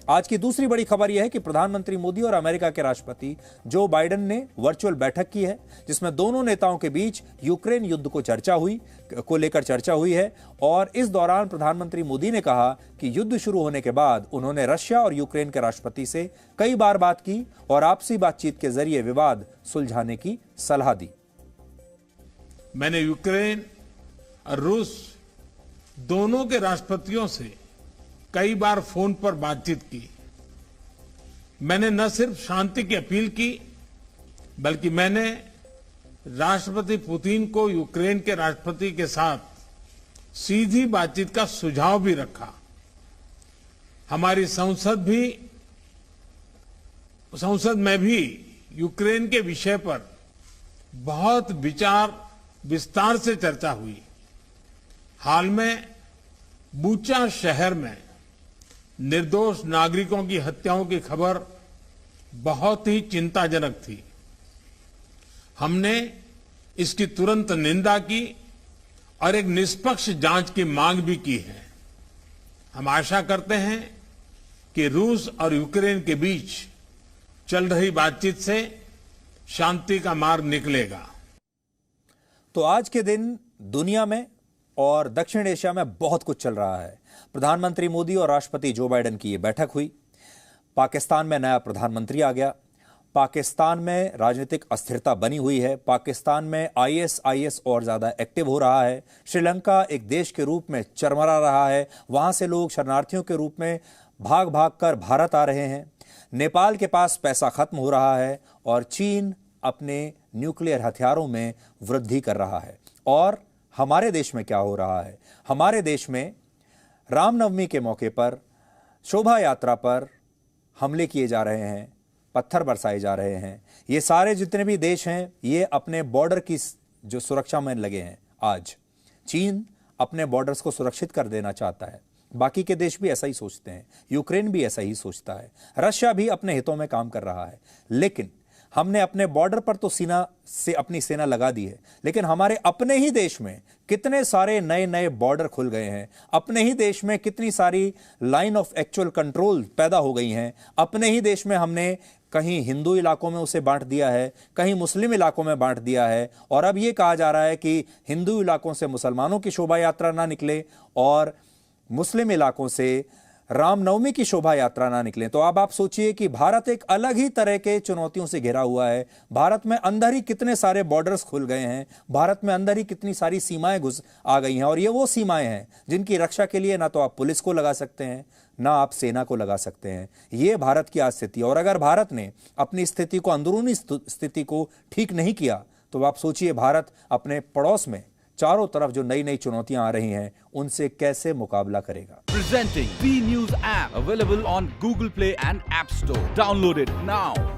आज की दूसरी बड़ी खबर यह है कि प्रधानमंत्री मोदी और अमेरिका के राष्ट्रपति जो बाइडेन ने वर्चुअल बैठक की है, जिसमें दोनों नेताओं के बीच यूक्रेन युद्ध को लेकर चर्चा हुई है। और इस दौरान प्रधानमंत्री मोदी ने कहा कि युद्ध शुरू होने के बाद उन्होंने रशिया और यूक्रेन के राष्ट्रपति से कई बार बात की और आपसी बातचीत के जरिए विवाद सुलझाने की सलाह दी। मैंने यूक्रेन और रूस दोनों के राष्ट्रपतियों से कई बार फोन पर बातचीत की। मैंने न सिर्फ शांति की अपील की, बल्कि मैंने राष्ट्रपति पुतिन को यूक्रेन के राष्ट्रपति के साथ सीधी बातचीत का सुझाव भी रखा। हमारी संसद में भी यूक्रेन के विषय पर बहुत विस्तार से चर्चा हुई। हाल में बूचा शहर में निर्दोष नागरिकों की हत्याओं की खबर बहुत ही चिंताजनक थी। हमने इसकी तुरंत निंदा की और एक निष्पक्ष जांच की मांग भी की है। हम आशा करते हैं कि रूस और यूक्रेन के बीच चल रही बातचीत से शांति का मार्ग निकलेगा। तो आज के दिन दुनिया में और दक्षिण एशिया में बहुत कुछ चल रहा है। प्रधानमंत्री मोदी और राष्ट्रपति जो बाइडेन की ये बैठक हुई। पाकिस्तान में नया प्रधानमंत्री आ गया। पाकिस्तान में राजनीतिक अस्थिरता बनी हुई है। पाकिस्तान में आईएसआईएस और ज्यादा एक्टिव हो रहा है। श्रीलंका एक देश के रूप में चरमरा रहा है। वहां से लोग शरणार्थियों के रूप में भाग भाग कर भारत आ रहे हैं। नेपाल के पास पैसा खत्म हो रहा है और चीन अपने न्यूक्लियर हथियारों में वृद्धि कर रहा है। और हमारे देश में क्या हो रहा है? हमारे देश में रामनवमी के मौके पर शोभा यात्रा पर हमले किए जा रहे हैं, पत्थर बरसाए जा रहे हैं। ये सारे जितने भी देश हैं, ये अपने बॉर्डर की जो सुरक्षा में लगे हैं। आज चीन अपने बॉर्डर्स को सुरक्षित कर देना चाहता है। बाकी के देश भी ऐसा ही सोचते हैं। यूक्रेन भी ऐसा ही सोचता है। रशिया भी अपने हितों में काम कर रहा है। लेकिन हमने अपने बॉर्डर पर तो सीना से अपनी सेना लगा दी है, लेकिन हमारे अपने ही देश में कितने सारे नए नए बॉर्डर खुल गए हैं। अपने ही देश में कितनी सारी लाइन ऑफ एक्चुअल कंट्रोल पैदा हो गई हैं। अपने ही देश में हमने कहीं हिंदू इलाकों में उसे बांट दिया है, कहीं मुस्लिम इलाकों में बांट दिया है। और अब यह कहा जा रहा है कि हिंदू इलाकों से मुसलमानों की शोभा यात्रा ना निकले और मुस्लिम इलाकों से रामनवमी की शोभा यात्रा ना निकले। तो अब आप सोचिए कि भारत एक अलग ही तरह के चुनौतियों से घिरा हुआ है। भारत में अंदर ही कितने सारे बॉर्डर्स खुल गए हैं। भारत में अंदर ही कितनी सारी सीमाएं घुस आ गई हैं। और ये वो सीमाएं हैं जिनकी रक्षा के लिए ना तो आप पुलिस को लगा सकते हैं, ना आप सेना को लगा सकते हैं। ये भारत की आज स्थिति। और अगर भारत ने अपनी स्थिति को, अंदरूनी स्थिति को ठीक नहीं किया, तो आप सोचिए भारत अपने पड़ोस में चारों तरफ जो नई नई चुनौतियां आ रही हैं, उनसे कैसे मुकाबला करेगा। Presenting B News app available on Google Play and App Store. Download it now.